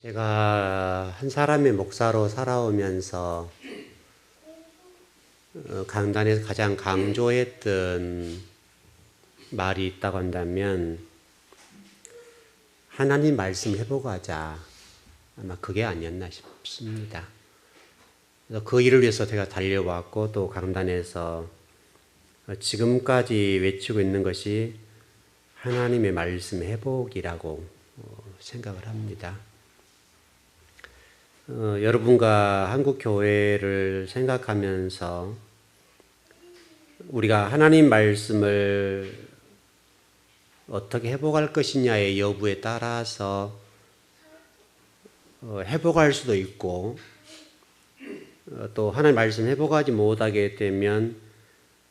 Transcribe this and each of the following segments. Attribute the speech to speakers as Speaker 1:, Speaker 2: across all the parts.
Speaker 1: 제가 한 사람의 목사로 살아오면서 강단에서 가장 강조했던 말이 있다고 한다면 하나님 말씀 해보고 하자. 아마 그게 아니었나 싶습니다. 그래서 그 일을 위해서 제가 달려왔고 또 강단에서 지금까지 외치고 있는 것이 하나님의 말씀 회복이라고 생각을 합니다. 여러분과 한국 교회를 생각하면서 우리가 하나님 말씀을 어떻게 회복할 것이냐의 여부에 따라서 회복할 수도 있고 또 하나님 말씀 회복하지 못하게 되면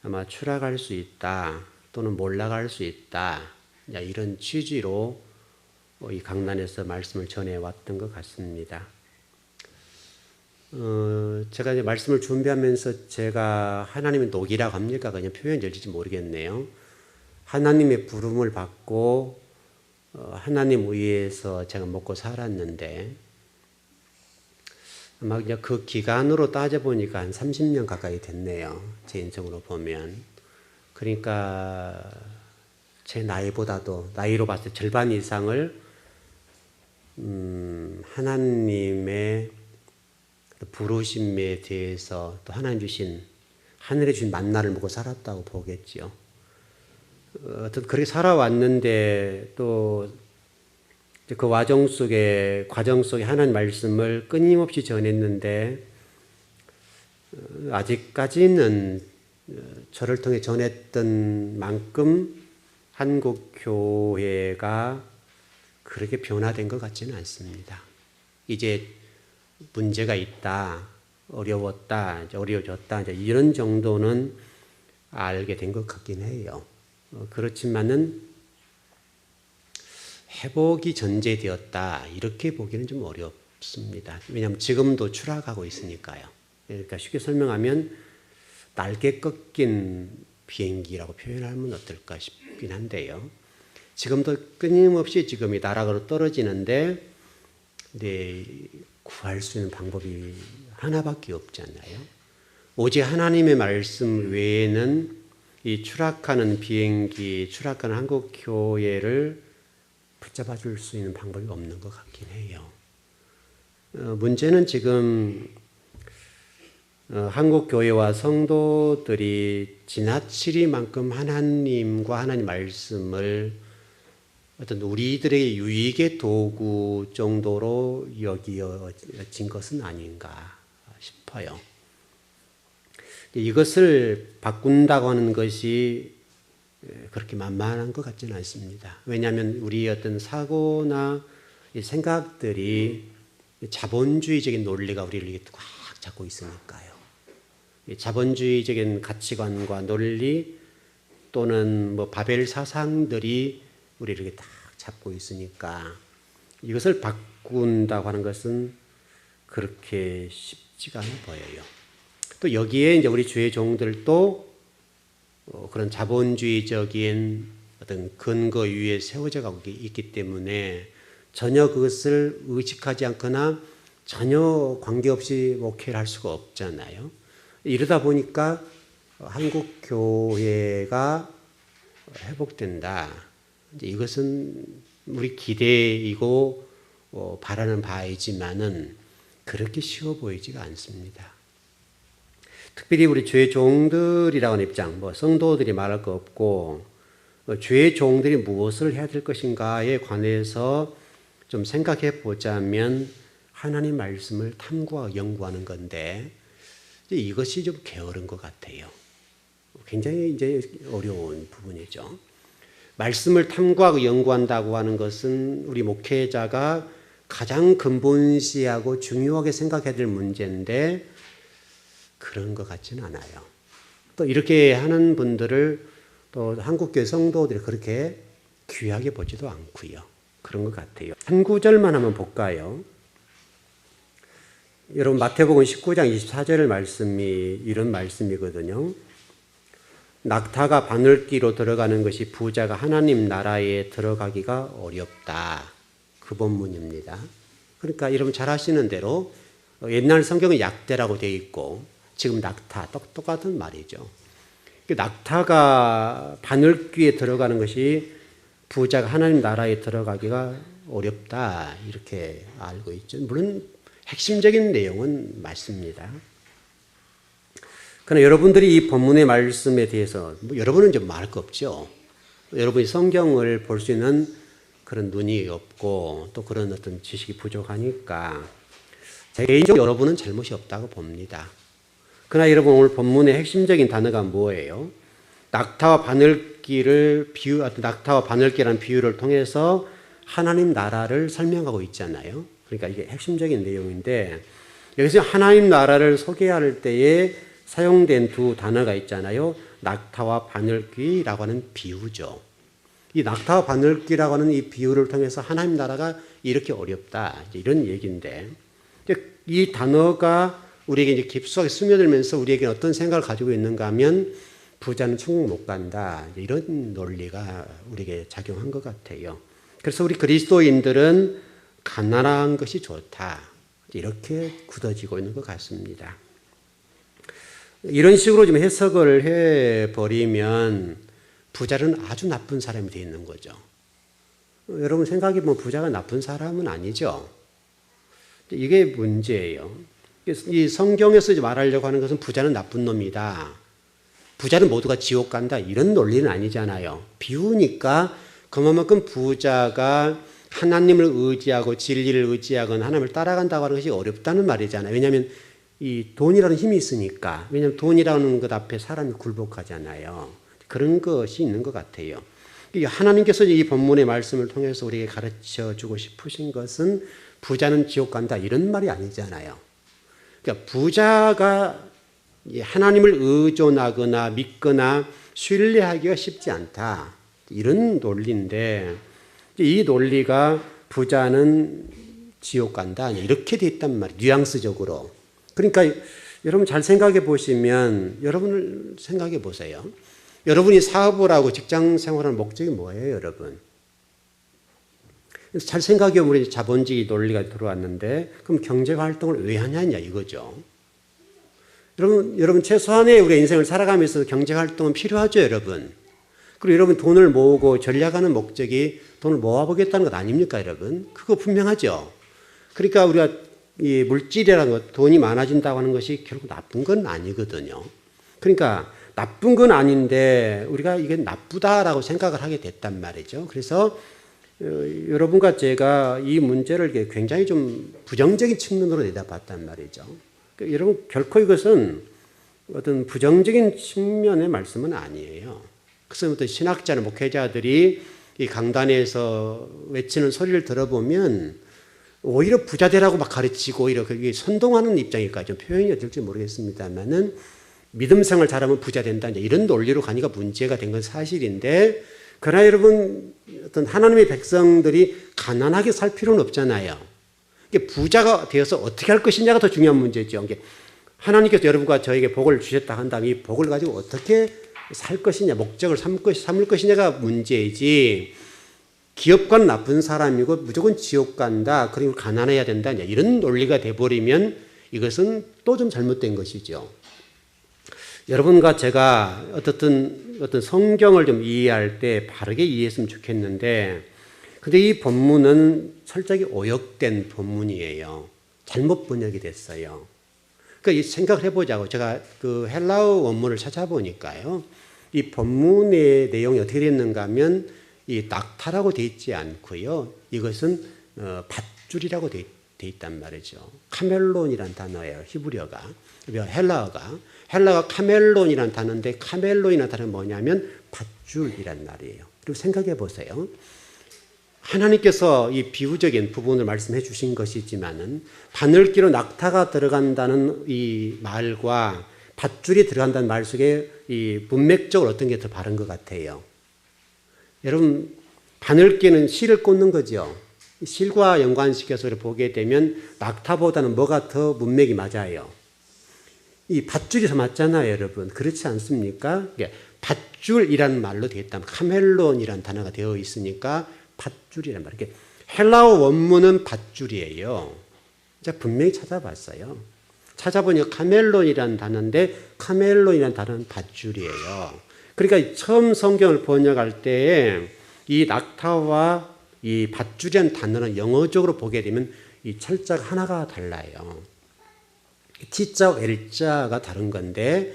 Speaker 1: 아마 추락할 수 있다 또는 몰락할 수 있다 이런 취지로 이 강단에서 말씀을 전해왔던 것 같습니다. 제가 이제 말씀을 준비하면서 제가 하나님의 녹이라고 합니까? 그냥 표현이 될지 모르겠네요. 하나님의 부름을 받고 하나님 의해서 제가 먹고 살았는데 아마 그냥 그 기간으로 따져보니까 한 30년 가까이 됐네요. 제 인생으로 보면. 그러니까 제 나이보다도 나이로 봤을 때 절반 이상을 하나님의 부르심에 대해서 또 하나님 주신 하늘에 주신 만나를 먹고 살았다고 보겠지요. 그렇게 살아왔는데 또 그 과정 속에 하나님 말씀을 끊임없이 전했는데 아직까지는 저를 통해 전했던 만큼 한국 교회가 그렇게 변화된 것 같지는 않습니다. 이제 문제가 있다, 어려웠다, 어려워졌다, 이런 정도는 알게 된 것 같긴 해요. 그렇지만은 회복이 전제되었다, 이렇게 보기는 좀 어렵습니다. 왜냐하면 지금도 추락하고 있으니까요. 그러니까 쉽게 설명하면 날개 꺾인 비행기라고 표현하면 어떨까 싶긴 한데요. 지금도 끊임없이 지금 이 나락으로 떨어지는데 구할 수 있는 방법이 하나밖에 없잖아요. 오직 하나님의 말씀 외에는 이 추락하는 비행기, 추락하는 한국 교회를 붙잡아 줄 수 있는 방법이 없는 것 같긴 해요. 문제는 지금 한국 교회와 성도들이 지나치리만큼 하나님과 하나님 말씀을 어떤 우리들의 유익의 도구 정도로 여겨진 것은 아닌가 싶어요. 이것을 바꾼다고 하는 것이 그렇게 만만한 것 같지는 않습니다. 왜냐하면 우리의 어떤 사고나 생각들이 자본주의적인 논리가 우리를 이렇게 꽉 잡고 있으니까요. 자본주의적인 가치관과 논리 또는 바벨 사상들이 우리를 이렇게 딱 잡고 있으니까 이것을 바꾼다고 하는 것은 그렇게 쉽지가 않아 보여요. 또 여기에 이제 우리 주의 종들도 그런 자본주의적인 어떤 근거 위에 세워져 가고 있기 때문에 전혀 그것을 의식하지 않거나 전혀 관계없이 목회를 할 수가 없잖아요. 이러다 보니까 한국 교회가 회복된다. 이것은 우리 기대이고 바라는 바이지만은 그렇게 쉬워 보이지가 않습니다. 특별히 우리 주의 종들이라는 입장, 성도들이 말할 거 없고 주의 종들이 무엇을 해야 될 것인가에 관해서 좀 생각해 보자면 하나님 말씀을 탐구하고 연구하는 건데 이것이 좀 게으른 것 같아요. 굉장히 이제 어려운 부분이죠. 말씀을 탐구하고 연구한다고 하는 것은 우리 목회자가 가장 근본시하고 중요하게 생각해야 될 문제인데 그런 것 같지는 않아요. 또 이렇게 하는 분들을 또 한국교회 성도들이 그렇게 귀하게 보지도 않고요. 그런 것 같아요. 한 구절만 한번 볼까요? 여러분 마태복음 19장 24절 말씀이 이런 말씀이거든요. 낙타가 바늘기로 들어가는 것이 부자가 하나님 나라에 들어가기가 어렵다. 그 본문입니다. 그러니까 여러분 잘 아시는 대로 옛날 성경은 약대라고 되어 있고 지금 낙타 똑같은 말이죠. 낙타가 바늘귀에 들어가는 것이 부자가 하나님 나라에 들어가기가 어렵다 이렇게 알고 있죠. 물론 핵심적인 내용은 맞습니다. 그러나 여러분들이 이 본문의 말씀에 대해서 여러분은 좀 말할 거 없죠. 여러분이 성경을 볼 수 있는 그런 눈이 없고 또 그런 어떤 지식이 부족하니까 개인적으로 여러분은 잘못이 없다고 봅니다. 그러나 여러분 오늘 본문의 핵심적인 단어가 뭐예요? 낙타와 바늘귀라는 비유를 통해서 하나님 나라를 설명하고 있잖아요. 그러니까 이게 핵심적인 내용인데 여기서 하나님 나라를 소개할 때에 사용된 두 단어가 있잖아요. 낙타와 바늘귀라고 하는 비유죠. 이 낙타와 바늘귀라고 하는 이 비유를 통해서 하나님 나라가 이렇게 어렵다 이런 얘기인데 이 단어가 우리에게 이제 깊숙하게 스며들면서 우리에게 어떤 생각을 가지고 있는가 하면 부자는 천국 못 간다 이런 논리가 우리에게 작용한 것 같아요. 그래서 우리 그리스도인들은 가난한 것이 좋다 이렇게 굳어지고 있는 것 같습니다. 이런 식으로 좀 해석을 해버리면 부자는 아주 나쁜 사람이 되어 있는 거죠. 여러분 생각해보면 부자가 나쁜 사람은 아니죠. 이게 문제예요. 이 성경에서 말하려고 하는 것은 부자는 나쁜 놈이다. 부자는 모두가 지옥 간다. 이런 논리는 아니잖아요. 비유니까 그만큼 부자가 하나님을 의지하고 진리를 의지하거나 하나님을 따라간다고 하는 것이 어렵다는 말이잖아요. 왜냐하면 이 돈이라는 힘이 있으니까. 왜냐하면 돈이라는 것 앞에 사람이 굴복하잖아요. 그런 것이 있는 것 같아요. 하나님께서 이 본문의 말씀을 통해서 우리에게 가르쳐 주고 싶으신 것은 부자는 지옥 간다 이런 말이 아니잖아요. 그러니까 부자가 하나님을 의존하거나 믿거나 신뢰하기가 쉽지 않다 이런 논리인데 이 논리가 부자는 지옥 간다 이렇게 돼 있단 말이에요. 뉘앙스적으로. 그러니까 여러분 잘 생각해 보시면 여러분을 생각해 보세요. 여러분이 사업을 하고 직장 생활하는 목적이 뭐예요, 여러분? 잘 생각해 보면 우리 자본주의 논리가 들어왔는데 그럼 경제 활동을 왜 하냐 이거죠. 여러분 최소한의 우리 인생을 살아가면서 경제 활동은 필요하죠, 여러분. 그리고 여러분 돈을 모으고 전략하는 목적이 돈을 모아보겠다는 것 아닙니까, 여러분? 그거 분명하죠. 그러니까 우리가 이 물질이라는 것, 돈이 많아진다고 하는 것이 결국 나쁜 건 아니거든요. 그러니까 나쁜 건 아닌데 우리가 이게 나쁘다라고 생각을 하게 됐단 말이죠. 그래서 여러분과 제가 이 문제를 굉장히 좀 부정적인 측면으로 내다봤단 말이죠. 그러니까 여러분 결코 이것은 어떤 부정적인 측면의 말씀은 아니에요. 그래서 어떤 신학자나 목회자들이 이 강단에서 외치는 소리를 들어보면 오히려 부자 되라고 막 가르치고 오히려 그게 선동하는 입장일까 좀 표현이 어떨지 모르겠습니다만은 믿음 생활 잘하면 부자 된다 이런 논리로 가니까 문제가 된 건 사실인데 그러나 여러분 어떤 하나님의 백성들이 가난하게 살 필요는 없잖아요. 이게 부자가 되어서 어떻게 할 것이냐가 더 중요한 문제죠. 하나님께서 여러분과 저에게 복을 주셨다 한다면 이 복을 가지고 어떻게 살 것이냐 목적을 삼을 것이냐가 문제이지 기업가는 나쁜 사람이고 무조건 지옥 간다 그리고 가난해야 된다 이런 논리가 돼버리면 이것은 또 좀 잘못된 것이죠. 여러분과 제가 어떤 성경을 좀 이해할 때 바르게 이해했으면 좋겠는데 근데 이 본문은 철저하게 오역된 본문이에요. 잘못 번역이 됐어요. 그러니까 생각을 해보자고 제가 그 헬라어 원문을 찾아보니까요. 이 본문의 내용이 어떻게 됐는가 하면 이 낙타라고 되어 있지 않고요. 이것은 밧줄이라고 되어 있단 말이죠. 카멜론이란 단어예요. 히브리어가. 헬라가 카멜론이란 단어인데 카멜론이라는 단어는 뭐냐면 밧줄이란 말이에요. 그리고 생각해 보세요. 하나님께서 이 비유적인 부분을 말씀해 주신 것이지만은 바늘귀로 낙타가 들어간다는 이 말과 밧줄이 들어간다는 말 속에 이 문맥적으로 어떤 게 더 바른 것 같아요. 여러분 바늘귀는 실을 꽂는 거죠. 실과 연관시켜서 보게 되면 낙타보다는 뭐가 더 문맥이 맞아요. 이 밧줄이 더 맞잖아요, 여러분. 그렇지 않습니까? 밧줄이라는 말로 되어 있다면 카멜론이라는 단어가 되어 있으니까 밧줄이란 말. 이렇게 헬라어 원문은 밧줄이에요. 제가 분명히 찾아봤어요. 찾아보니 카멜론이라는 단어인데 카멜론이라는 단어는 밧줄이에요. 그러니까 처음 성경을 번역할 때에 이 낙타와 이 밧줄이라는 단어는 영어적으로 보게 되면 이 철자가 하나가 달라요. T자와 L자가 다른 건데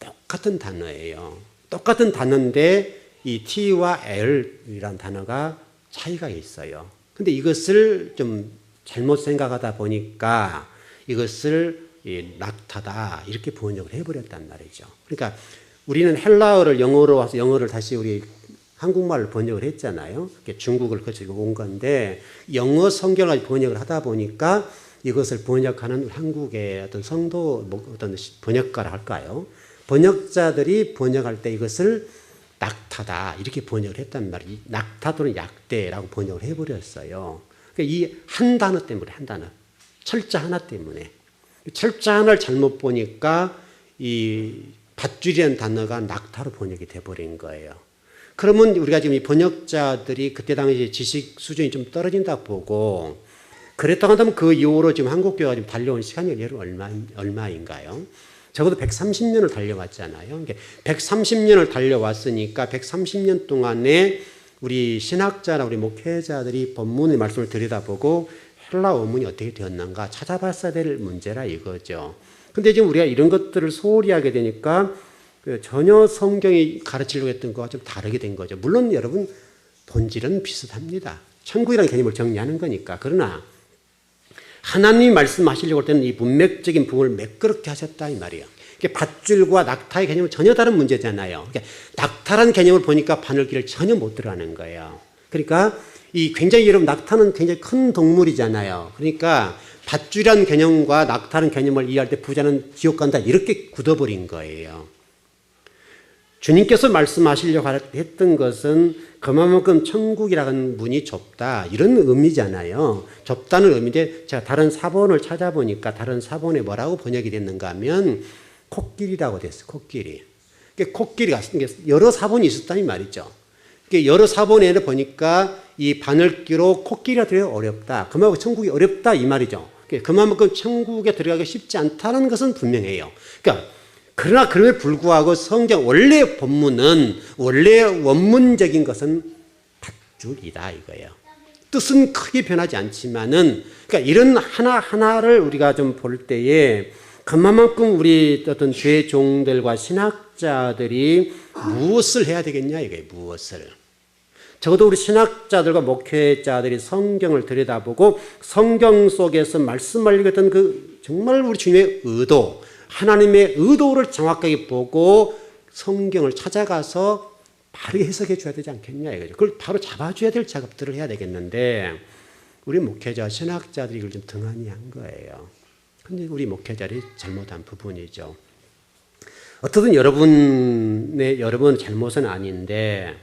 Speaker 1: 똑같은 단어예요. 똑같은 단어인데 이 T와 L이라는 단어가 차이가 있어요. 근데 이것을 좀 잘못 생각하다 보니까 이것을 낙타다 이렇게 번역을 해버렸단 말이죠. 그러니까 우리는 헬라어를 영어로 와서 영어를 다시 우리 한국말로 번역을 했잖아요. 중국을 거치고 온 건데 영어 성경을 번역을 하다 보니까 이것을 번역하는 한국의 어떤 성도 어떤 번역가라 할까요? 번역자들이 번역할 때 이것을 낙타다 이렇게 번역을 했단 말이에요. 낙타 또는 약대라고 번역을 해버렸어요. 그러니까 이 한 단어 때문에 한 단어 철자 하나 때문에 철자 하나를 잘못 보니까 이 밧줄이라는 단어가 낙타로 번역이 돼버린 거예요. 그러면 우리가 지금 이 번역자들이 그때 당시 지식 수준이 좀 떨어진다 보고 그랬다고 한다면 그 이후로 지금 한국교회가 지금 달려온 시간이 얼마인가요? 적어도 130년을 달려왔잖아요. 130년을 달려왔으니까 130년 동안에 우리 신학자나 우리 목회자들이 본문의 말씀을 들여다보고 헬라 원문이 어떻게 되었는가 찾아봤어야 될 문제라 이거죠. 근데 지금 우리가 이런 것들을 소홀히 하게 되니까 전혀 성경이 가르치려고 했던 것과 좀 다르게 된 거죠. 물론 여러분 본질은 비슷합니다. 천국이라는 개념을 정리하는 거니까. 그러나 하나님이 말씀하시려고 할 때는 이 문맥적인 부분을 매끄럽게 하셨다 이 말이에요. 밧줄과 낙타의 개념은 전혀 다른 문제잖아요. 낙타라는 개념을 보니까 바늘길을 전혀 못 들어가는 거예요. 그러니까 이 굉장히 여러분 낙타는 굉장히 큰 동물이잖아요. 그러니까 밧줄이라는 개념과 낙타라는 개념을 이해할 때 부자는 지옥 간다 이렇게 굳어버린 거예요. 주님께서 말씀하시려고 했던 것은 그만큼 천국이라는 문이 좁다 이런 의미잖아요. 좁다는 의미인데 제가 다른 사본을 찾아보니까 다른 사본에 뭐라고 번역이 됐는가 하면 코끼리라고 됐어요. 코끼리. 코끼리가 여러 사본이 있었다는 말이죠. 여러 사본에 보니까 이 바늘기로 코끼리가 들어가기 어렵다. 그만큼 천국이 어렵다 이 말이죠. 그만큼 천국에 들어가기 쉽지 않다는 것은 분명해요. 그러나 그럼에 불구하고 성경 원래 본문은 원래 원문적인 것은 밧줄이다 이거예요. 뜻은 크게 변하지 않지만은 이런 하나하나를 우리가 좀 볼 때에 그만큼 우리 어떤 죄종들과 신학자들이 무엇을 해야 되겠냐 이거예요. 무엇을. 적어도 우리 신학자들과 목회자들이 성경을 들여다보고 성경 속에서 말씀하려고 했던 그 정말 우리 주님의 의도 하나님의 의도를 정확하게 보고 성경을 찾아가서 바로 해석해 줘야 되지 않겠냐 이거죠. 그걸 바로 잡아줘야 될 작업들을 해야 되겠는데 우리 목회자 신학자들이 이걸 좀 등한히 한 거예요. 근데 우리 목회자들이 잘못한 부분이죠. 어떻든 여러분 잘못은 아닌데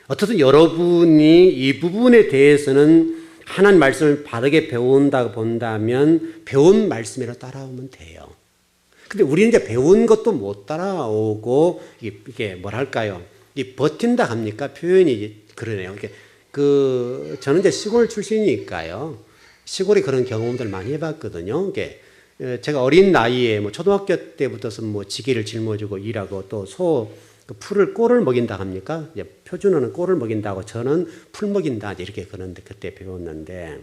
Speaker 1: 어떻든 여러분이 이 부분에 대해서는 하나님 말씀을 바르게 배운다고 본다면 배운 말씀으로 따라오면 돼요. 근데 우리는 이제 배운 것도 못 따라오고 이게 뭐랄까요? 이 버틴다 합니까? 표현이 그러네요. 저는 이제 시골 출신이니까요. 시골에 그런 경험들 많이 해봤거든요. 제가 어린 나이에 초등학교 때부터서 지게를 짊어지고 일하고 또 풀을 꼴을 먹인다 합니까? 표준어는 꼴을 먹인다고 저는 풀 먹인다 이렇게 그런데 그때 배웠는데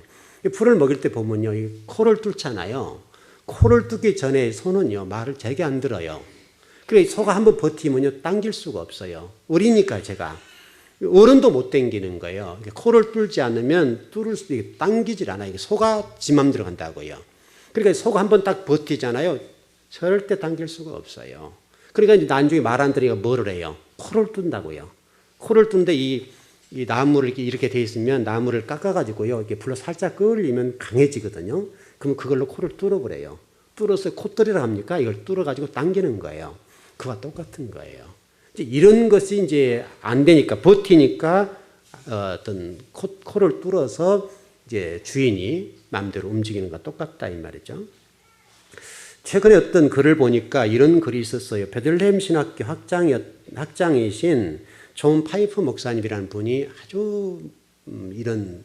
Speaker 1: 풀을 먹일 때 보면요, 코를 뚫잖아요. 코를 뚫기 전에 소는요 말을 되게 안 들어요. 그래 소가 한번 버티면요 당길 수가 없어요. 어리니까 제가 어른도 못 당기는 거예요. 코를 뚫지 않으면 뚫을 수도 있게 당기질 않아요. 소가 지 맘대로 간다고요. 그러니까 소가 한번 딱 버티잖아요. 절대 당길 수가 없어요. 그러니까 이제 나중에 말 안 들으니까 뭐를 해요? 코를 뚫는다고요. 코를 뚫는데 이 나무를 이렇게 돼 있으면 나무를 깎아가지고요. 이렇게 불로 살짝 끌리면 강해지거든요. 그러면 그걸로 코를 뚫어버려요. 뚫어서 콧들이라 합니까? 이걸 뚫어가지고 당기는 거예요. 그와 똑같은 거예요. 이제 이런 것이 이제 안 되니까 버티니까 어떤 코를 뚫어서 이제 주인이 마음대로 움직이는 것과 똑같다 이 말이죠. 최근에 어떤 글을 보니까 이런 글이 있었어요. 베들레헴 신학교 학장이신 존 파이프 목사님이라는 분이 아주 이런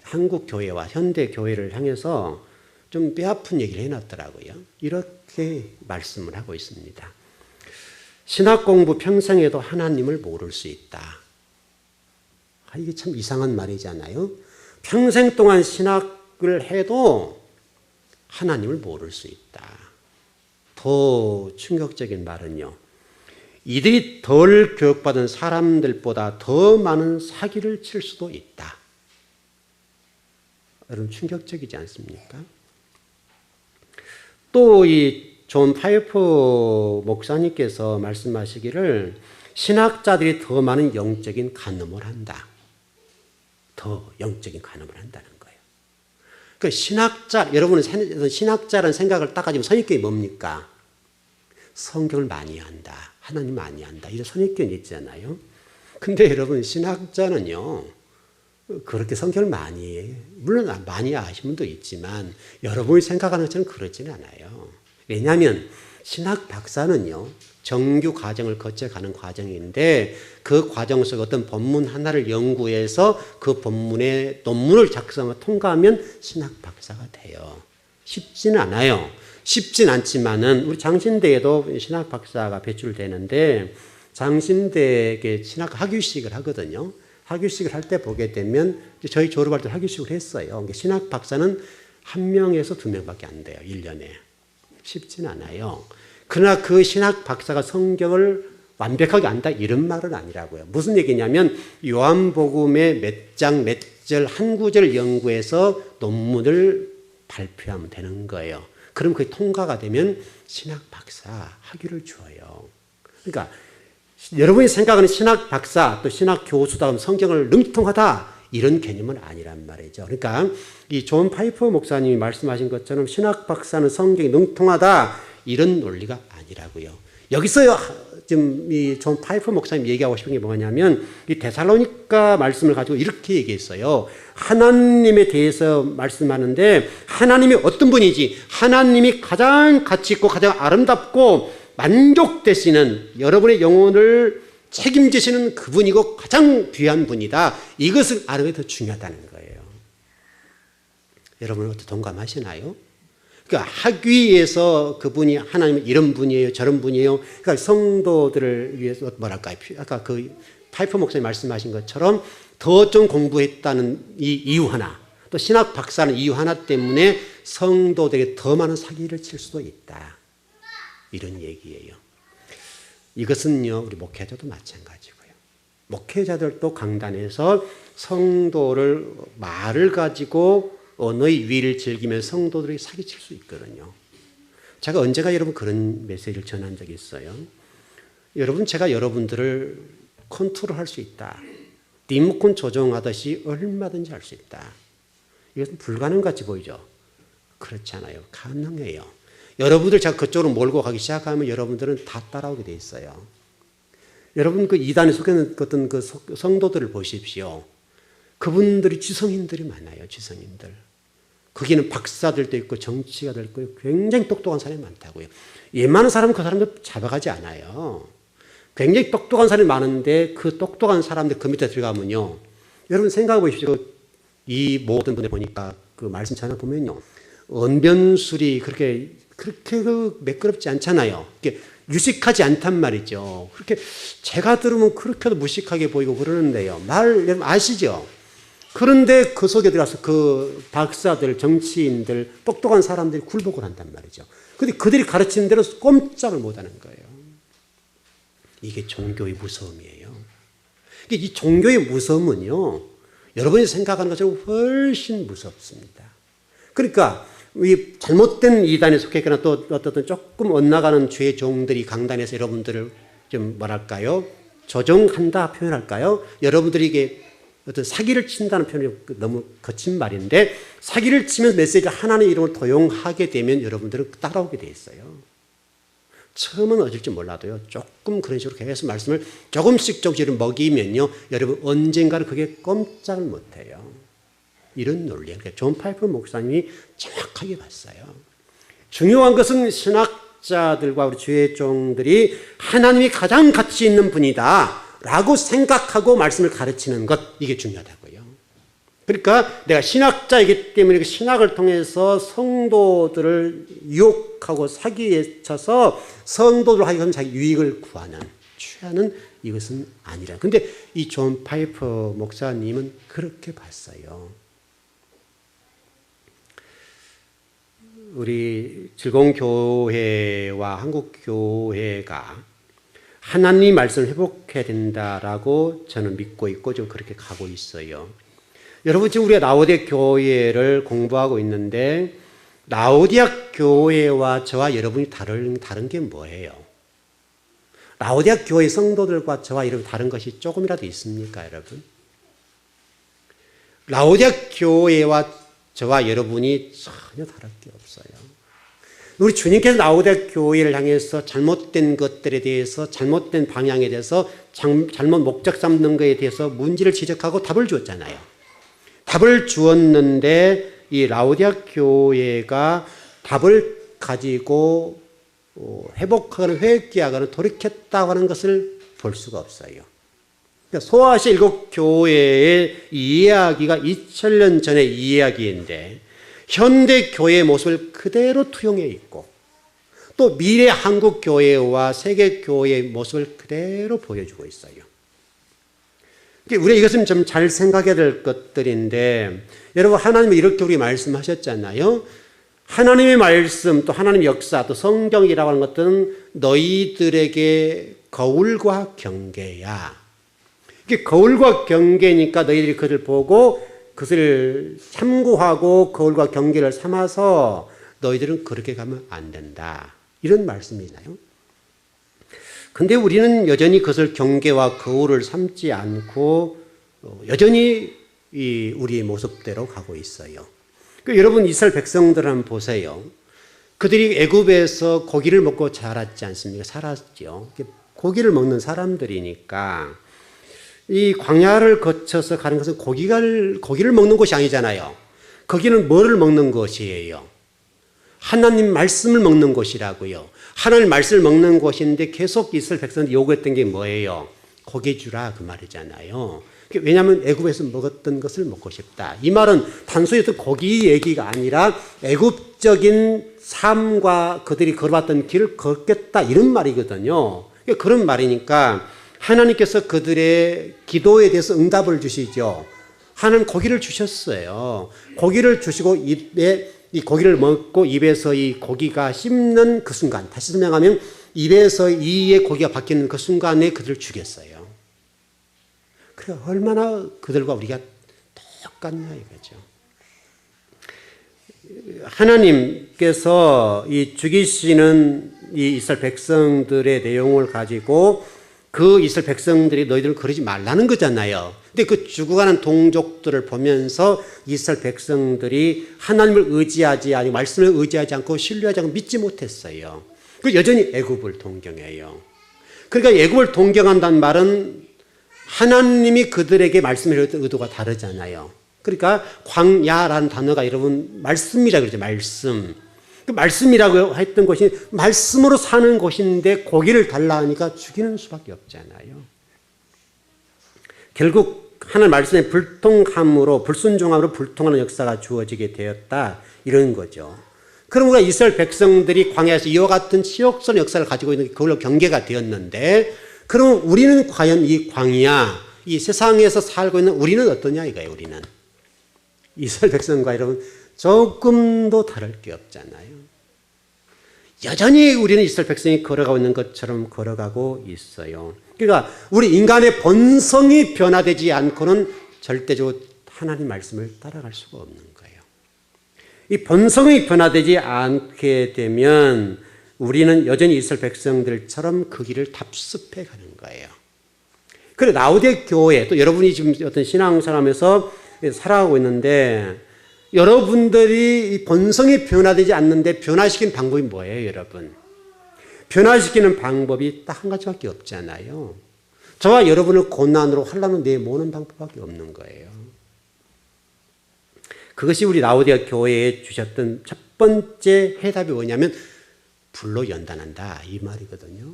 Speaker 1: 한국 교회와 현대 교회를 향해서 좀 뼈아픈 얘기를 해놨더라고요. 이렇게 말씀을 하고 있습니다. 신학 공부 평생 해도 하나님을 모를 수 있다. 이게 참 이상한 말이잖아요. 평생 동안 신학을 해도 하나님을 모를 수 있다. 더 충격적인 말은요. 이들이 덜 교육받은 사람들보다 더 많은 사기를 칠 수도 있다. 여러분 충격적이지 않습니까? 또 이 존 파이퍼 목사님께서 말씀하시기를 신학자들이 더 많은 영적인 간음을 한다. 더 영적인 간음을 한다는 거예요. 그 신학자, 여러분은 신학자라는 생각을 딱 가지면 선입견이 뭡니까? 성경을 많이 한다. 하나님 많이 한다. 이런 선입견이 있잖아요. 근데 여러분 신학자는요. 그렇게 성경을 많이 해요. 물론 많이 아시는 분도 있지만 여러분이 생각하는 것처럼 그렇지는 않아요. 왜냐하면 신학 박사는요. 정규 과정을 거쳐가는 과정인데 그 과정 속에 어떤 본문 하나를 연구해서 그 본문의 논문을 작성하고 통과하면 신학 박사가 돼요. 쉽지는 않아요. 쉽진 않지만은 우리 장신대에도 신학 박사가 배출되는데 장신대에 신학 학위식을 하거든요. 학위식을 할 때 보게 되면 저희 졸업할 때 학위식을 했어요. 신학 박사는 1명에서 2명밖에 안 돼요. 1년에. 쉽지는 않아요. 그러나 그 신학 박사가 성경을 완벽하게 안다 이런 말은 아니라고요. 무슨 얘기냐면 요한복음의 몇 장 몇 절 한 구절을 연구해서 논문을 발표하면 되는 거예요. 그럼 그게 통과가 되면 신학 박사 학위를 줘요. 그러니까 여러분이 생각하는 신학 박사 또 신학 교수다 하면 성경을 능통하다 이런 개념은 아니란 말이죠. 그러니까 이 존 파이퍼 목사님이 말씀하신 것처럼 신학 박사는 성경이 능통하다 이런 논리가 아니라고요. 여기서 지금 이 존 파이퍼 목사님 얘기하고 싶은 게 뭐냐면 이 데살로니가 말씀을 가지고 이렇게 얘기했어요. 하나님에 대해서 말씀하는데 하나님이 어떤 분이지? 하나님이 가장 가치 있고 가장 아름답고 만족되시는 여러분의 영혼을 책임지시는 그분이고 가장 귀한 분이다. 이것을 아는 게 더 중요하다는 거예요. 여러분 어떻게 동감하시나요? 그러니까 학위에서 그분이 하나님은 이런 분이에요, 저런 분이에요. 그러니까 성도들을 위해서 뭐랄까요? 아까 그 파이퍼 목사님 말씀하신 것처럼 더 좀 공부했다는 이 이유 하나, 또 신학 박사는 이유 하나 때문에 성도들에게 더 많은 사기를 칠 수도 있다. 이런 얘기예요. 이것은요, 우리 목회자도 마찬가지고요. 목회자들도 강단에서 성도를 말을 가지고 언어의 위를 즐기면 성도들에게 사기칠 수 있거든요. 제가 언제가 여러분 그런 메시지를 전한 적이 있어요. 여러분, 제가 여러분들을 컨트롤할 수 있다. 리모컨 조종하듯이 얼마든지 할 수 있다. 이것은 불가능같이 보이죠? 그렇지 않아요. 가능해요. 여러분들 제가 그쪽으로 몰고 가기 시작하면 여러분들은 다 따라오게 돼 있어요. 여러분 그 이단에 속해 어떤 그 성도들을 보십시오. 그분들이 지성인들이 많아요. 지성인들. 거기는 박사들도 있고 정치가도 있고 굉장히 똑똑한 사람이 많다고요. 웬만한 사람은 그 사람들 잡아가지 않아요. 굉장히 똑똑한 사람이 많은데 그 똑똑한 사람들 그 밑에 들어가면요. 여러분 생각해 보십시오. 이 모든 분들 보니까 그 말씀 전화 보면요. 언변술이 그렇게 그 매끄럽지 않잖아요. 이렇게 유식하지 않단 말이죠. 그렇게 제가 들으면 그렇게도 무식하게 보이고 그러는데요. 여러분 아시죠? 그런데 그 속에 들어가서 그 박사들, 정치인들, 똑똑한 사람들이 굴복을 한단 말이죠. 근데 그들이 가르치는 대로 꼼짝을 못 하는 거예요. 이게 종교의 무서움이에요. 이 종교의 무서움은요, 여러분이 생각하는 것처럼 훨씬 무섭습니다. 그러니까 이 잘못된 이단에 속했거나 또 어떤 조금 엇나가는 죄의 종들이 강단에서 여러분들을 좀 뭐랄까요? 조종한다 표현할까요? 여러분들이 이게 어떤 사기를 친다는 표현이 너무 거친 말인데 사기를 치면서 메시지를 하나님의 이름을 도용하게 되면 여러분들은 따라오게 돼 있어요. 처음은 어쩔지 몰라도요. 조금 그런 식으로 계속 말씀을 조금씩 먹이면요. 여러분 언젠가는 그게 꼼짝을 못해요. 이런 논리예요. 존 파이퍼 목사님이 정확하게 봤어요. 중요한 것은 신학자들과 우리 주의 종들이 하나님이 가장 가치 있는 분이다 라고 생각하고 말씀을 가르치는 것, 이게 중요하다고요. 그러니까 내가 신학자이기 때문에 그 신학을 통해서 성도들을 유혹하고 사기에 쳐서 성도들 하여금 자기 유익을 취하는 이것은 아니라. 근데 이 존 파이퍼 목사님은 그렇게 봤어요. 우리 즐거운교회와 한국교회가 하나님 말씀을 회복해야 된다라고 저는 믿고 있고 좀 그렇게 가고 있어요. 여러분, 지금 우리가 라오디아 교회를 공부하고 있는데 라오디아 교회와 저와 여러분이 다른 게 뭐예요? 라오디아 교회 성도들과 저와 여러분 다른 것이 조금이라도 있습니까, 여러분? 라오디아 교회와 저와 여러분이 전혀 다를 게 없어요. 우리 주님께서 라오디아 교회를 향해서 잘못된 것들에 대해서, 잘못된 방향에 대해서, 잘못 목적 삼는 것에 대해서 문제를 지적하고 답을 주었잖아요. 답을 주었는데 이 라오디아 교회가 답을 가지고 회복하거나 회개하거나 돌이켰다고 하는 것을 볼 수가 없어요. 소아시아 일곱 교회의 이야기가 2000년 전의 이야기인데 현대 교회의 모습을 그대로 투영해 있고 또 미래 한국 교회와 세계 교회의 모습을 그대로 보여주고 있어요. 우리가 이것은 좀 잘 생각해야 될 것들인데, 여러분, 하나님은 이렇게 우리 말씀하셨잖아요. 하나님의 말씀, 또 하나님의 역사, 또 성경이라고 하는 것들은 너희들에게 거울과 경계야. 이게 거울과 경계니까 너희들이 그것을 보고 그것을 참고하고 거울과 경계를 삼아서 너희들은 그렇게 가면 안 된다. 이런 말씀이나요? 근데 우리는 여전히 그것을 경계와 거울을 삼지 않고 여전히 우리의 모습대로 가고 있어요. 여러분, 이스라엘 백성들 한번 보세요. 그들이 애굽에서 고기를 먹고 자랐지 않습니까? 살았죠. 고기를 먹는 사람들이니까 이 광야를 거쳐서 가는 것은 고기를 먹는 곳이 아니잖아요. 거기는 뭐를 먹는 곳이에요? 하나님 말씀을 먹는 곳이라고요. 하나님 말씀을 먹는 곳인데 계속 이스라엘 백성들이 요구했던 게 뭐예요? 고기 주라, 그 말이잖아요. 왜냐하면 애굽에서 먹었던 것을 먹고 싶다. 이 말은 단순히 고기 얘기가 아니라 애굽적인 삶과 그들이 걸어왔던 길을 걷겠다, 이런 말이거든요. 그런 말이니까 하나님께서 그들의 기도에 대해서 응답을 주시죠. 하나님 고기를 주셨어요. 고기를 주시고 이 고기를 먹고 입에서 이 고기가 씹는 그 순간, 다시 설명하면 입에서 이의 고기가 바뀌는 그 순간에 그들을 죽였어요. 그래, 얼마나 그들과 우리가 똑같냐 이거죠. 하나님께서 이 죽이시는 이 이스라엘 백성들의 내용을 가지고 그 이스라엘 백성들이 너희들은 그러지 말라는 거잖아요. 근데 그 죽어가는 동족들을 보면서 이스라엘 백성들이 하나님을 의지하지 아니 말씀을 의지하지 않고 신뢰하지 않고 믿지 못했어요. 그 여전히 애굽을 동경해요. 그러니까 애굽을 동경한다는 말은 하나님이 그들에게 말씀하셨던 의도가 다르잖아요. 그러니까 광야라는 단어가 여러분 말씀이라고 그러죠. 말씀. 그 말씀이라고 했던 것이 말씀으로 사는 곳인데 고기를 달라 하니까 죽이는 수밖에 없잖아요. 결국 하나님 말씀의 불통함으로, 불순종함으로 불통하는 역사가 주어지게 되었다, 이런 거죠. 그럼 우리가 이스라엘 백성들이 광야에서 이와 같은 치욕스러운 역사를 가지고 있는 게 그걸로 경계가 되었는데, 그럼 우리는 과연 이 광야, 이 세상에서 살고 있는 우리는 어떠냐 이거예요. 우리는 이스라엘 백성과 여러분 조금도 다를 게 없잖아요. 여전히 우리는 이스라엘 백성이 걸어가고 있는 것처럼 걸어가고 있어요. 그러니까 우리 인간의 본성이 변화되지 않고는 절대적으로 하나님 말씀을 따라갈 수가 없는 거예요. 이 본성이 변화되지 않게 되면 우리는 여전히 이스라엘 백성들처럼 그 길을 답습해 가는 거예요. 그래, 라오디아 교회, 또 여러분이 지금 어떤 신앙생활하면서 살아가고 있는데 여러분들이 이 본성이 변화되지 않는데 변화시키는 방법이 뭐예요, 여러분? 변화시키는 방법이 딱 한 가지밖에 없잖아요. 저와 여러분을 고난으로 환난으로 내모는 방법밖에 없는 거예요. 그것이 우리 라오디아 교회에 주셨던 첫 번째 해답이 뭐냐면 불로 연단한다, 이 말이거든요.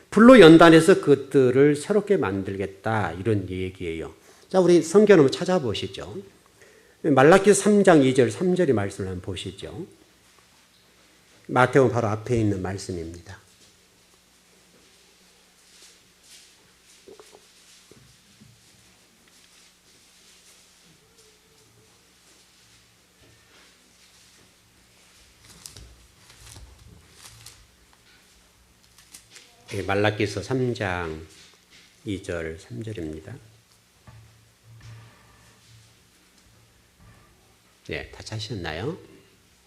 Speaker 1: 불로 연단해서 그것들을 새롭게 만들겠다, 이런 얘기예요. 자, 우리 성경 한번 찾아보시죠. 말라기서 3장 2절 3절의 말씀을 한번 보시죠. 마태복음 바로 앞에 있는 말씀입니다. 말라기서 3장 2절 3절입니다. 네, 다 찾으셨나요?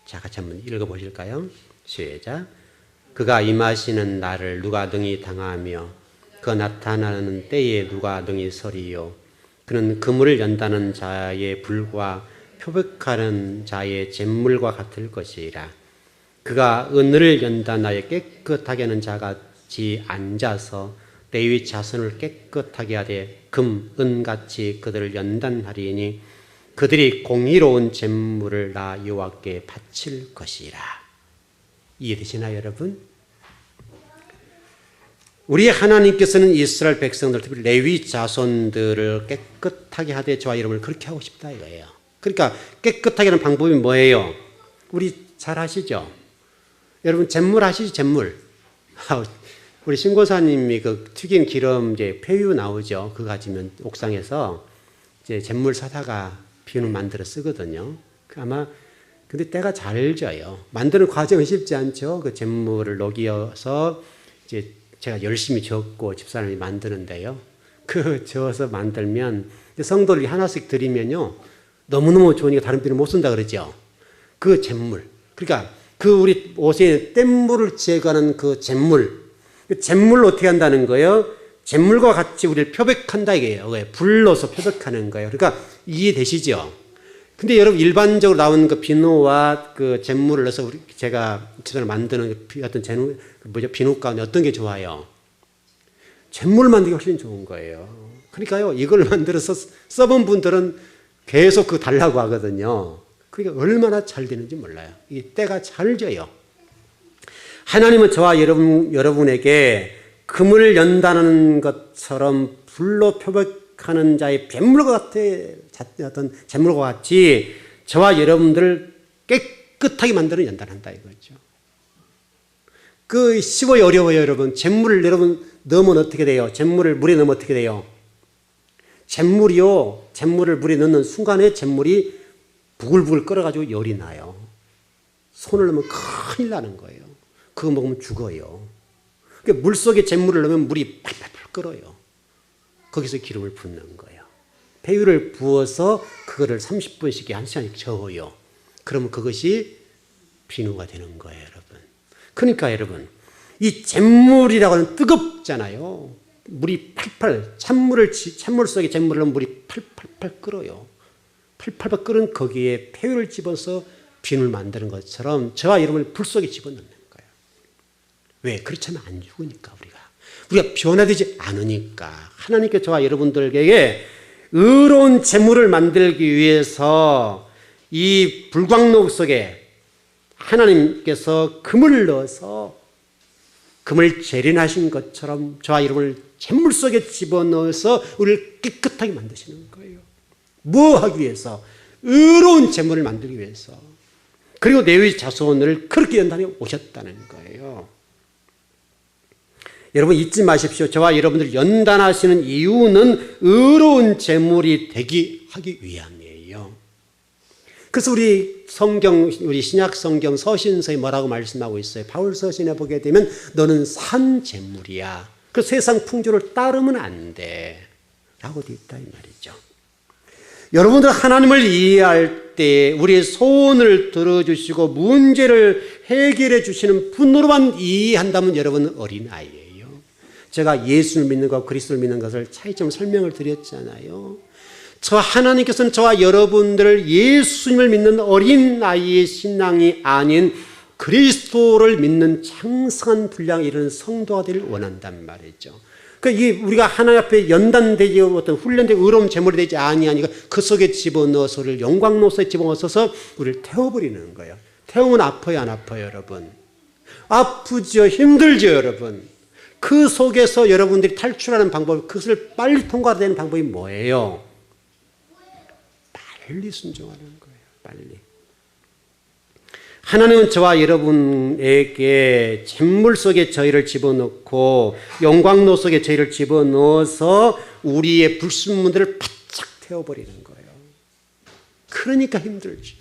Speaker 1: 자, 같이 한번 읽어보실까요? 시작. 그가 임하시는 날을 누가 능히 당하며 그 나타나는 때에 누가 능히 서리요. 그는 그물을 연다는 자의 불과 표백하는 자의 잿물과 같을 것이라. 그가 은을 연다나에 깨끗하게 하는 자같이 앉아서 레위 자손을 깨끗하게 하되 금, 은같이 그들을 연단하리니 그들이 공의로운 잿물을 나 여호와께 바칠 것이라. 이해되시나요, 여러분? 우리 하나님께서는 이스라엘 백성들, 특히 레위 자손들을 깨끗하게 하되 저와 여러분을 그렇게 하고 싶다 이거예요. 그러니까 깨끗하게 하는 방법이 뭐예요? 우리 잘 아시죠? 여러분 잿물 아시죠? 잿물. 우리 신고사님이 그 튀긴 기름 이제 폐유 나오죠. 그거 가지면 옥상에서 이제 잿물 사다가 비누 만들어 쓰거든요. 아마 근데 때가 잘 져요. 만드는 과정은 쉽지 않죠. 그 잿물을 녹여서 이제 제가 열심히 젓고 집사람이 만드는데요. 그 저어서 만들면 성도들이 하나씩 드리면요. 너무너무 좋으니까 다른 비누 못 쓴다 그러죠. 그 잿물. 그러니까 그 우리 옷에 뗏물을 제거하는 그 잿물. 그 잿물로 어떻게 한다는 거예요? 잿물과 같이 우리를 표백한다 이게요. 불로서 표백하는 거예요. 그러니까 이해되시죠? 근데 여러분 일반적으로 나오는 그 비누와 그 잿물을 넣어서 제가 집사람 만드는 어떤 비누 가운데 어떤 게 좋아요? 잿물 만들기 훨씬 좋은 거예요. 그러니까요, 이걸 만들어서 써본 분들은 계속 그 달라고 하거든요. 그러니까 얼마나 잘 되는지 몰라요. 이게 때가 잘 져요. 하나님은 저와 여러분에게 금을 연다는 것처럼 불로 표백하는 자의 뱀물과 어떤 잿물과 같이 저와 여러분들을 깨끗하게 만드는 연단한다 이거죠. 그 쉬워요, 어려워요, 여러분? 잿물을 여러분 넣으면 어떻게 돼요? 잿물을 물에 넣으면 어떻게 돼요? 잿물을 물에 넣는 순간에 잿물이 부글부글 끓어가지고 열이 나요. 손을 넣으면 큰일 나는 거예요. 그거 먹으면 죽어요. 그러니까 물속에 잿물을 넣으면 물이 팔팔팔 끓어요. 거기서 기름을 붓는 거예요. 폐유를 부어서 그거를 30분씩 1시간씩 저어요. 그러면 그것이 비누가 되는 거예요, 여러분. 그러니까 여러분, 이 잿물이라고 하는 뜨겁잖아요. 물이 팔팔, 찬물 속에 잿물을 넣으면 물이 팔팔팔 끓어요. 팔팔팔 끓은 거기에 폐유를 집어서 비누를 만드는 것처럼 저와 여러분을 불 속에 집어넣는 거예요. 왜? 그렇지 않으면 안 죽으니까 우리가 변화되지 않으니까. 하나님께 저와 여러분들에게 의로운 잿물을 만들기 위해서 이 불광록 속에 하나님께서 금을 넣어서 금을 재련하신 것처럼 저와 여러분을 잿물 속에 집어넣어서 우리를 깨끗하게 만드시는 거예요. 뭐 하기 위해서? 의로운 잿물을 만들기 위해서. 그리고 레위 자손을 그렇게 연단해 오셨다는 거예요. 여러분 잊지 마십시오. 저와 여러분들 연단하시는 이유는 의로운 제물이 되게 하기 위함이에요. 그래서 우리 신약 성경 서신서에 뭐라고 말씀하고 있어요? 바울 서신에 보게 되면 너는 산 제물이야. 그 세상 풍조를 따르면 안 돼. 라고 되어 있다 이 말이죠. 여러분들 하나님을 이해할 때 우리의 소원을 들어주시고 문제를 해결해 주시는 분으로만 이해한다면 여러분은 어린아이예요. 제가 예수를 믿는 것과 그리스도를 믿는 것을 차이점 설명을 드렸잖아요. 저 하나님께서는 저와 여러분들을 예수님을 믿는 어린아이의 신앙이 아닌 그리스도를 믿는 창성한 분량에 이르는 성도가 되기를 원한단 말이죠. 그러니까 이게 우리가 하나님 앞에 연단되지 어떤 훈련된 의로운 제물이 되지 아니하니까 그 속에 집어넣어서 우리를 영광로서에 집어넣어서 우리를 태워버리는 거예요. 태우면 아파요, 안 아파요, 여러분? 아프죠, 힘들죠, 여러분? 그 속에서 여러분들이 탈출하는 방법, 그것을 빨리 통과되는 방법이 뭐예요? 빨리 순종하는 거예요. 빨리. 하나님은 저와 여러분에게 잿물 속에 저희를 집어넣고 영광로 속에 저희를 집어넣어서 우리의 불순물들을 바짝 태워버리는 거예요. 그러니까 힘들지.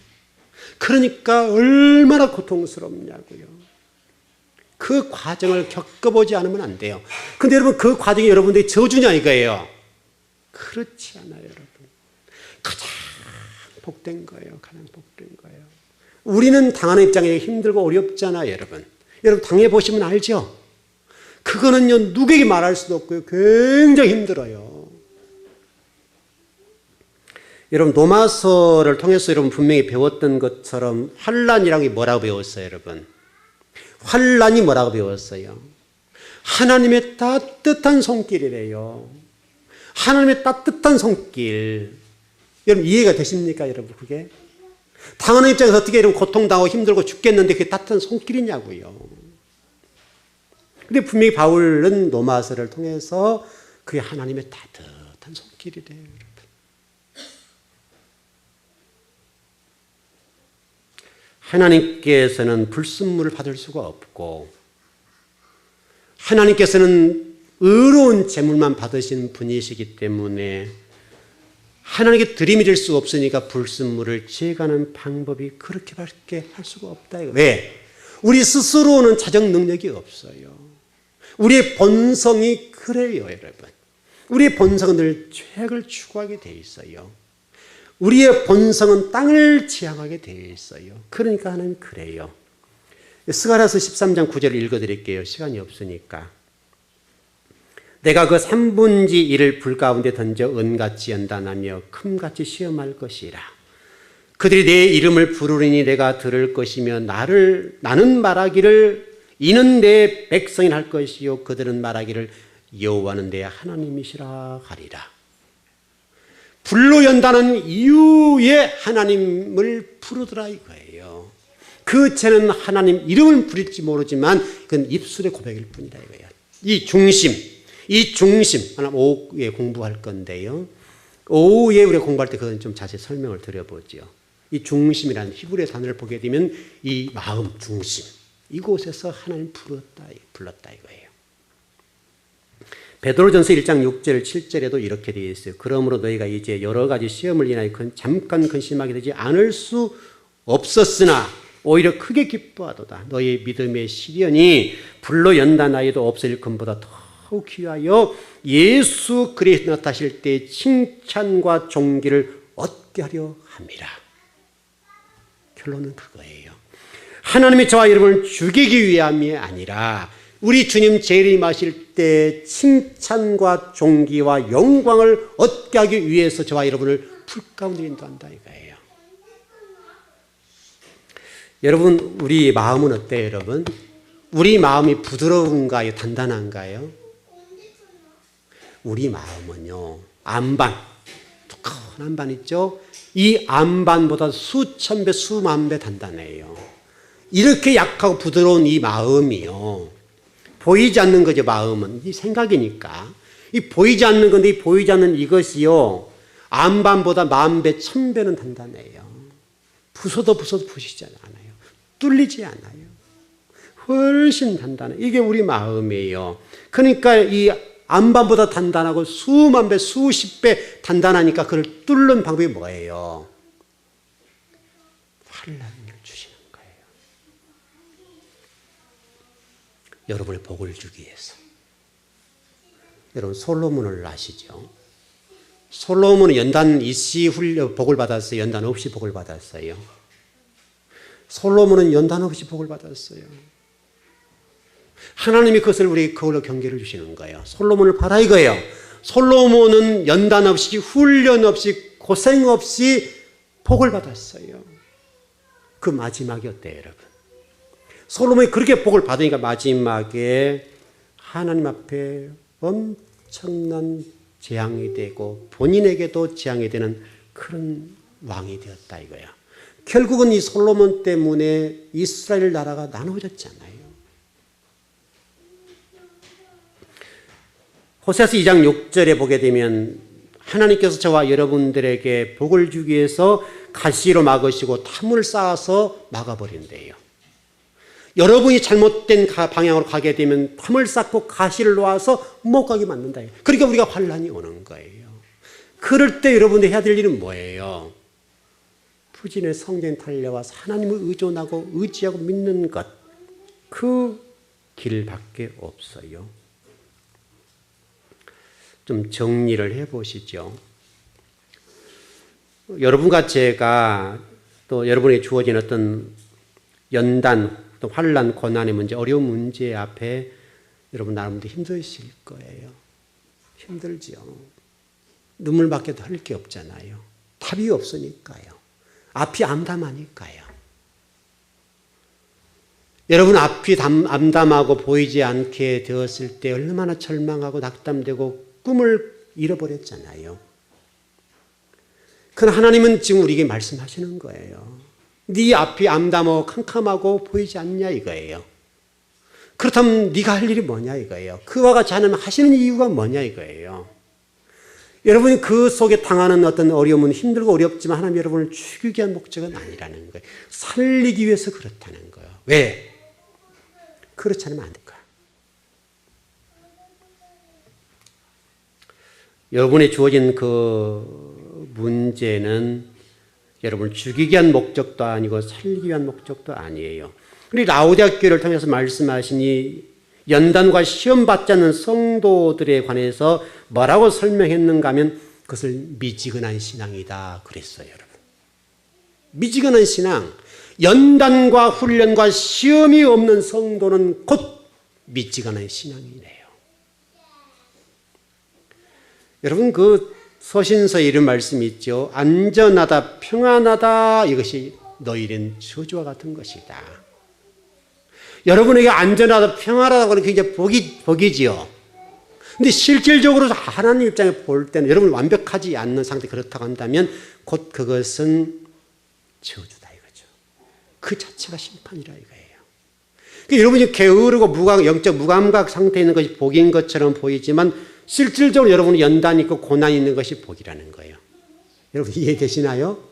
Speaker 1: 그러니까 얼마나 고통스럽냐고요. 그 과정을 겪어보지 않으면 안 돼요. 근데 여러분, 그 과정이 여러분들이 저주냐 이거예요. 그렇지 않아요, 여러분. 가장 복된 거예요. 가장 복된 거예요. 우리는 당하는 입장에 힘들고 어렵잖아요, 여러분. 여러분 당해보시면 알죠? 그거는요, 누구에게 말할 수도 없고요. 굉장히 힘들어요. 여러분, 로마서를 통해서 여러분 분명히 배웠던 것처럼 환난이라는 게 뭐라고 배웠어요, 여러분? 환난이 뭐라고 배웠어요? 하나님의 따뜻한 손길이래요. 하나님의 따뜻한 손길. 여러분 이해가 되십니까, 여러분? 그게 당하는 입장에서 어떻게 이런 고통당하고 힘들고 죽겠는데 그게 따뜻한 손길이냐고요. 근데 분명히 바울은 로마서를 통해서 그게 하나님의 따뜻한 손길이래요, 여러분. 하나님께서는 불순물을 받을 수가 없고 하나님께서는 의로운 제물만 받으신 분이시기 때문에 하나님께 들이밀을 수 없으니까 불순물을 제거하는 방법이 그렇게밖에 할 수가 없다. 왜? 우리 스스로는 자정 능력이 없어요. 우리의 본성이 그래요, 여러분. 우리의 본성은 늘 죄악을 추구하게 돼 있어요. 우리의 본성은 땅을 지향하게 되어 있어요. 그러니까 하나님 그래요. 스가랴서 13장 9절을 읽어드릴게요. 시간이 없으니까. 내가 그 3분지 1을 불 가운데 던져 은같이 연단하며 금같이 시험할 것이라. 그들이 내 이름을 부르리니 내가 들을 것이며 나는 말하기를 이는 내 백성이라 할 것이요 그들은 말하기를 여호와는 내 하나님이시라 하리라. 불로 연다는 이유에 하나님을 부르더라 이거예요. 그 죄는 하나님 이름을 부릴지 모르지만 그건 입술의 고백일 뿐이라 이거예요. 이 중심 하나 오후에 공부할 건데요. 오후에 우리가 공부할 때 그건 좀 자세히 설명을 드려보죠. 이 중심이라는 히브리어 단어를 보게 되면 이 마음 중심 이곳에서 하나님 불렀다 이거예요. 베드로전서 1장 6절 7절에도 이렇게 되어 있어요. 그러므로 너희가 이제 여러 가지 시험을 인하여 잠깐 근심하게 되지 않을 수 없었으나 오히려 크게 기뻐하도다. 너희의 믿음의 시련이 불로 연단하여도 없어질 것보다 더욱 귀하여 예수 그리스도 나타나실 때 칭찬과 존귀를 얻게 하려 함이라. 결론은 그거예요. 하나님이 저와 여러분을 죽이기 위함이 아니라 우리 주님 재림하실 때 칭찬과 존귀와 영광을 얻게 하기 위해서 저와 여러분을 불 가운데 인도한다 이거예요. 여러분 우리 마음은 어때요, 여러분? 우리 마음이 부드러운가요, 단단한가요? 우리 마음은요, 안반, 큰 안반 있죠? 이 안반보다 수천 배, 수만 배 단단해요. 이렇게 약하고 부드러운 이 마음이요. 보이지 않는 거죠, 마음은. 이 생각이니까. 이 보이지 않는 건데 이 보이지 않는 이것이요. 안반보다 만 배, 천 배는 단단해요. 부숴도 부시지 않아요. 뚫리지 않아요. 훨씬 단단해요. 이게 우리 마음이에요. 그러니까 이 안반보다 단단하고 수만 배, 수십 배 단단하니까 그걸 뚫는 방법이 뭐예요? 환난을 주시는 거예요. 여러분의 복을 주기 위해서. 여러분 솔로몬을 아시죠? 솔로몬은 연단 있이 복을 받았어요? 연단 없이 복을 받았어요? 솔로몬은 연단 없이 복을 받았어요. 하나님이 그것을 우리에게 그걸로 경계를 주시는 거예요. 솔로몬을 봐라 이거예요. 솔로몬은 연단 없이 훈련 없이 고생 없이 복을 받았어요. 그 마지막이 어때요, 여러분? 솔로몬이 그렇게 복을 받으니까 마지막에 하나님 앞에 엄청난 재앙이 되고 본인에게도 재앙이 되는 그런 왕이 되었다 이거야. 결국은 이 솔로몬 때문에 이스라엘 나라가 나눠졌잖아요. 호세아서 2장 6절에 보게 되면 하나님께서 저와 여러분들에게 복을 주기 위해서 가시로 막으시고 탐을 쌓아서 막아버린대요. 여러분이 잘못된 방향으로 가게 되면 탐을 쌓고 가시를 놓아서 못 가게 만든다. 그러니까 우리가 환난이 오는 거예요. 그럴 때 여러분들이 해야 될 일은 뭐예요? 부진의 성경 달려와서 하나님을 의존하고 의지하고 믿는 것, 그 길밖에 없어요. 좀 정리를 해보시죠. 여러분과 제가 또 여러분에게 주어진 어떤 연단, 또 환난, 고난의 문제, 어려운 문제 앞에 여러분 나름대로 힘드실 거예요. 힘들죠. 눈물밖에 할 게 없잖아요. 답이 없으니까요. 앞이 암담하니까요. 여러분 앞이 암담하고 보이지 않게 되었을 때 얼마나 절망하고 낙담되고 꿈을 잃어버렸잖아요. 그러나 하나님은 지금 우리에게 말씀하시는 거예요. 네 앞이 암담하고 캄캄하고 보이지 않냐 이거예요. 그렇다면 네가 할 일이 뭐냐 이거예요. 그와 같이 하나님 하시는 이유가 뭐냐 이거예요. 여러분이 그 속에 당하는 어떤 어려움은 힘들고 어렵지만 하나님 여러분을 죽이기 위한 목적은 아니라는 거예요. 살리기 위해서 그렇다는 거예요. 왜? 그렇지 않으면 안 될 거야. 여러분이 주어진 그 문제는 여러분을 죽이기 위한 목적도 아니고 살리기 위한 목적도 아니에요. 우리 라오디아 교회를 통해서 말씀하시니 연단과 시험 받지 않는 성도들에 관해서 뭐라고 설명했는가 하면 그것을 미지근한 신앙이다 그랬어요. 여러분. 미지근한 신앙, 연단과 훈련과 시험이 없는 성도는 곧 미지근한 신앙이네요. 여러분 그 서신서에 이런 말씀이 있죠. 안전하다 평안하다 이것이 너희는 저주와 같은 것이다. 여러분에게 안전하다 평안하다고 하는 게 굉장히 복이지요. 근데 실질적으로 하나님 입장에 볼 때는 여러분 완벽하지 않는 상태 그렇다고 한다면 곧 그것은 저주다 이거죠. 그 자체가 심판이라 이거예요. 그러니까 여러분이 게으르고 영적 무감각 상태에 있는 것이 복인 것처럼 보이지만 실질적으로 여러분은 연단이 있고 고난이 있는 것이 복이라는 거예요. 여러분 이해되시나요?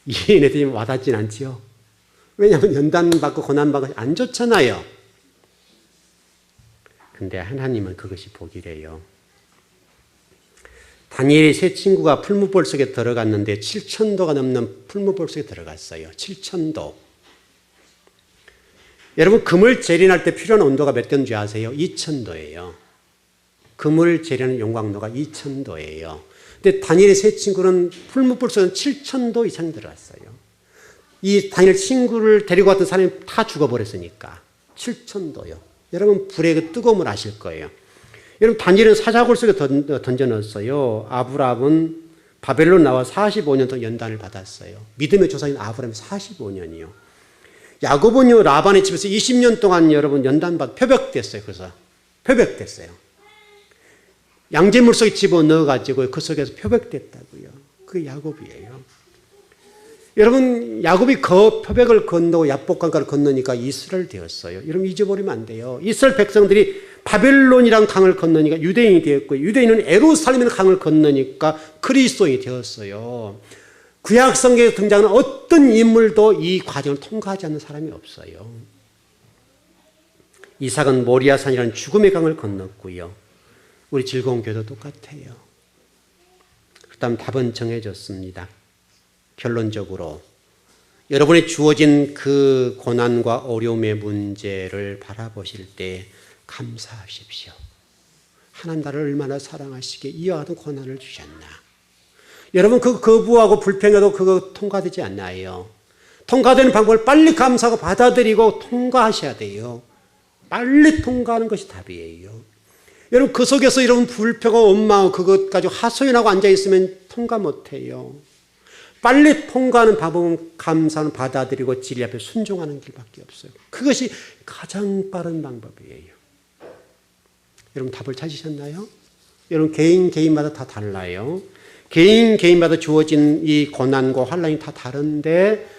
Speaker 1: 이해되면 와닿진 않지요. 왜냐하면 연단받고 고난받고 안 좋잖아요. 근데 하나님은 그것이 복이래요. 다니엘의 세 친구가 풀무볼 속에 들어갔는데 7,000도가 넘는 풀무볼 속에 들어갔어요. 7,000도. 여러분 금을 재련할 때 필요한 온도가 몇 도인지 아세요? 2,000도예요. 금을 재련하는 용광로가 2,000도예요. 근데 다니엘의 세 친구는 풀무볼 속에 7,000도 이상 들어갔어요. 이 다니엘 친구를 데리고 왔던 사람이 다 죽어버렸으니까 7,000도요. 여러분 불의 그 뜨거움을 아실 거예요. 여러분 다니엘은 사자굴 속에 던져넣었어요. 아브라함은 바벨론 나와 45년 동안 연단을 받았어요. 믿음의 조상인 아브라함이 45년이요. 야곱은요 라반의 집에서 20년 동안 여러분 연단받아 표백됐어요. 그래서 표백됐어요. 양재물 속에 집어넣어가지고 그 속에서 표백됐다고요. 그게 야곱이에요. 여러분 야곱이 그 표백을 건너고 야복강가를 건너니까 이스라엘 되었어요. 여러분 잊어버리면 안 돼요. 이스라엘 백성들이 바벨론이란 강을 건너니까 유대인이 되었고 유대인은 예루살렘이라는 강을 건너니까 그리스도인이 되었어요. 구약 성경에 등장하는 어떤 인물도 이 과정을 통과하지 않는 사람이 없어요. 이삭은 모리아산이라는 죽음의 강을 건넜고요. 우리 즐거운 교회도 똑같아요. 그다음 답은 정해졌습니다. 결론적으로 여러분이 주어진 그 고난과 어려움의 문제를 바라보실 때 감사하십시오. 하나님 나를 얼마나 사랑하시기에 이와 같은 고난을 주셨나. 여러분 그 거부하고 불평해도 그거 통과되지 않나요? 통과되는 방법을 빨리 감사하고 받아들이고 통과하셔야 돼요. 빨리 통과하는 것이 답이에요. 여러분 그 속에서 여러분 불평하고 원망하고 그것 가지고 하소연하고 앉아있으면 통과 못해요. 빨리 통과하는 방법은 감사는 받아들이고 진리 앞에 순종하는 길밖에 없어요. 그것이 가장 빠른 방법이에요. 여러분 답을 찾으셨나요? 여러분 개인마다 다 달라요. 개인마다 주어진 이 고난과 환난이 다 다른데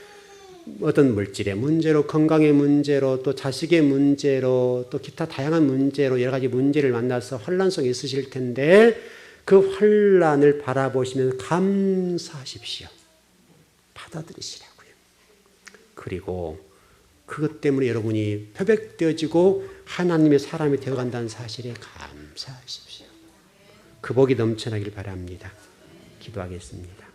Speaker 1: 어떤 물질의 문제로 건강의 문제로 또 자식의 문제로 또 기타 다양한 문제로 여러 가지 문제를 만나서 환난 속에 있으실 텐데 그 환난을 바라보시면서 감사하십시오. 받아들이시라고요. 그리고 그것 때문에 여러분이 표백되어지고 하나님의 사람이 되어간다는 사실에 감사하십시오. 그 복이 넘쳐나길 바랍니다. 기도하겠습니다.